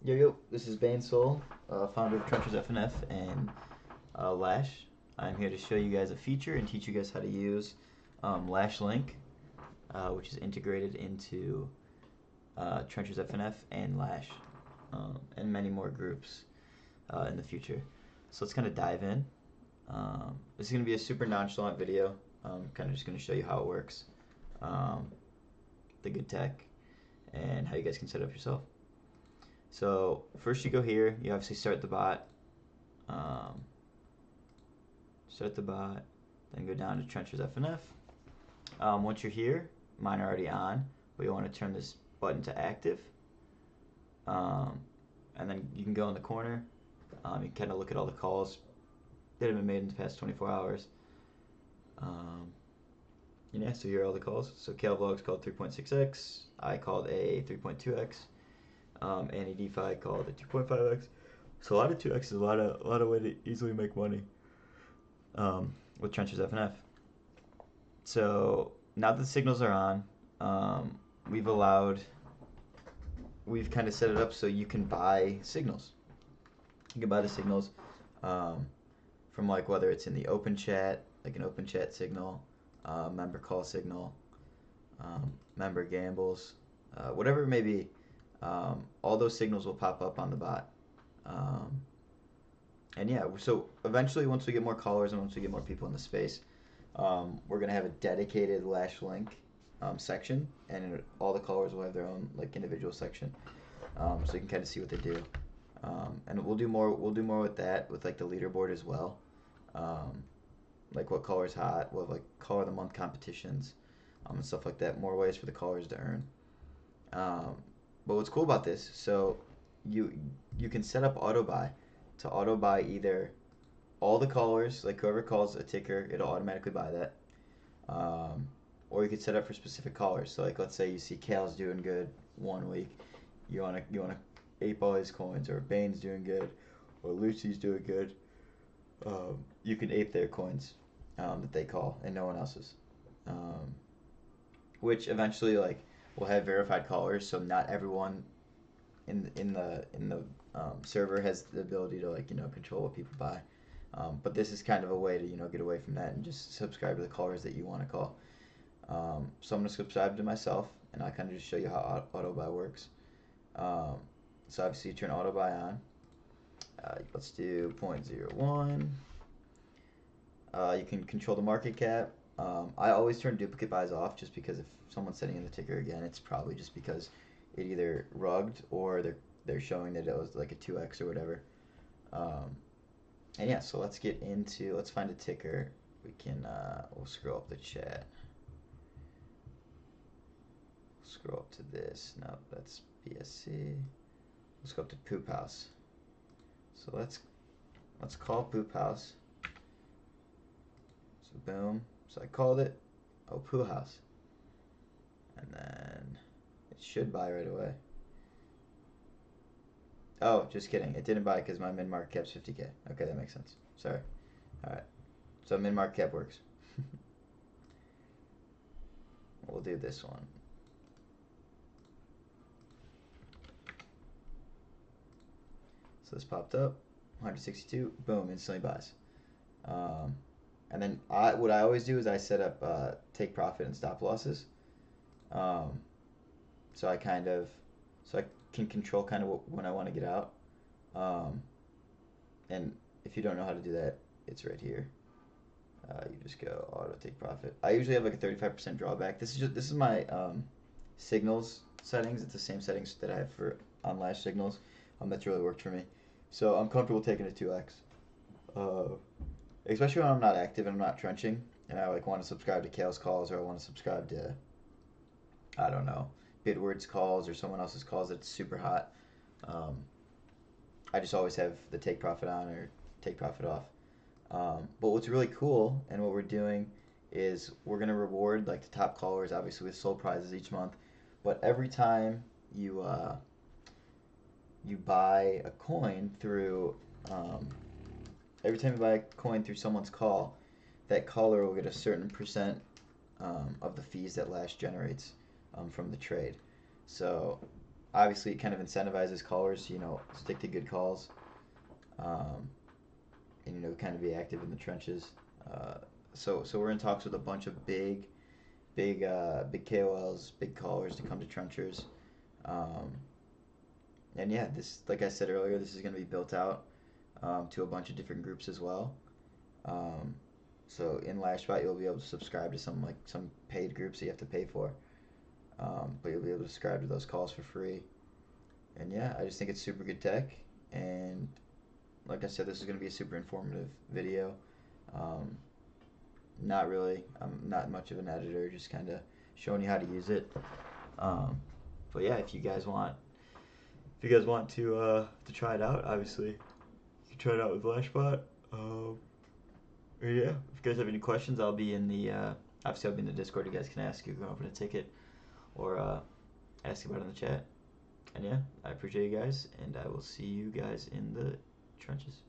Yo, this is Bane Soul, founder of Trenches FNF and Lash. I'm here to show you guys a feature and teach you guys how to use Lash Link, which is integrated into Trenches FNF and Lash, and many more groups in the future. So let's kind of dive in. This is going to be a super nonchalant video. Kind of just going to show you how it works, um, the good tech, and how you guys can set it up yourself. So first you go here, you obviously start the bot, um, then go down to Trenches FNF. Once you're here, mine are already on, but you want to turn this button to active. And then you can go in the corner, you can kind of look at all the calls that have been made in the past 24 hours. Yeah, so here are all the calls. So CalVlogs called 3.6x, I called a 3.2x, Annie DeFi called a 2.5x. So a lot of 2x is a lot of way to easily make money with Trenches FNF. So now that the signals are on, we've kind of set it up so you can buy signals. You can buy the signals from like whether it's in the open chat, like an open chat signal, member call signal, member gambles, whatever it may be. All those signals will pop up on the bot. And yeah, so eventually, once we get more callers and once we get more people in the space, we're gonna have a dedicated Lash Link section, and all the callers will have their own like individual section, so you can kind of see what they do. And we'll do more. We'll do more with that, with like the leaderboard as well, like what caller's hot. We'll have like caller of the month competitions, and stuff like that. More ways for the callers to earn. Um, but what's cool about this, so you you can set up auto buy to auto buy either all the callers, like whoever calls a ticker, it'll automatically buy that. Um, or you could set up for specific callers. So like let's say you see Cal's doing good one week, you wanna ape all his coins, or Bane's doing good, or Lucy's doing good. You can ape their coins that they call and no one else's. Um, which eventually like will have verified callers, so not everyone in the server has the ability to like control what people buy. But this is kind of a way to get away from that and just subscribe to the callers that you want to call. So I'm gonna subscribe to myself, and I kind of just show you how auto buy works. Um, so obviously you turn auto buy on. Let's do zero point 0.01. You can control the market cap. I always turn duplicate buys off just because if someone's setting in the ticker again, it's probably just because it either rugged or they're showing that it was like a 2x or whatever. Um, and yeah, so let's find a ticker. We'll scroll up the chat. Scroll up to this. No, that's BSC. Let's go up to Poop House. So let's call Poop House. So boom. So I called it. Oh, Poo House. And then it should buy right away. Oh, just kidding. It didn't buy because my min market cap's 50K. Okay, that makes sense. Sorry. All right. So min market cap works. We'll do this one. So this popped up, 162. Boom, instantly buys. Um, and then what I always do is I set up take profit and stop losses. Um, so I can control kind of when I want to get out. Um, and if you don't know how to do that, it's right here. You just go auto take profit. I usually have like a 35% drawback. This is my signals settings. It's the same settings that I have for on Lash signals. That's really worked for me. So I'm comfortable taking a 2x. Especially when I'm not active and I'm not trenching, and I like want to subscribe to Kale's calls, or I want to subscribe to, I don't know, Bitward's calls or someone else's calls that's super hot. Um, I just always have the take profit on or take profit off. But what's really cool and what we're doing is we're gonna reward like the top callers, obviously with soul prizes each month. But every time you buy a coin through someone's call, that caller will get a certain percent of the fees that Lash generates from the trade. So Obviously, it kind of incentivizes callers to, stick to good calls, um, and, kind of be active in the trenches. Uh, so we're in talks with a bunch of big KOLs, big callers to come to trenchers. Um, and yeah, this, like I said earlier, this is going to be built out to a bunch of different groups as well. Um, so in Lashbot, you'll be able to subscribe to some paid groups that you have to pay for, but you'll be able to subscribe to those calls for free. And yeah, I just think it's super good tech. And like I said, this is going to be a super informative video. Um, Not really. I'm not much of an editor, just kind of showing you how to use it. Um, but yeah, if you guys want to try it out, obviously you can try it out with Lashbot. Yeah, if you guys have any questions, I'll be in the Discord. You guys can ask. You can open a ticket or ask about it in the chat. And yeah, I appreciate you guys, and I will see you guys in the trenches.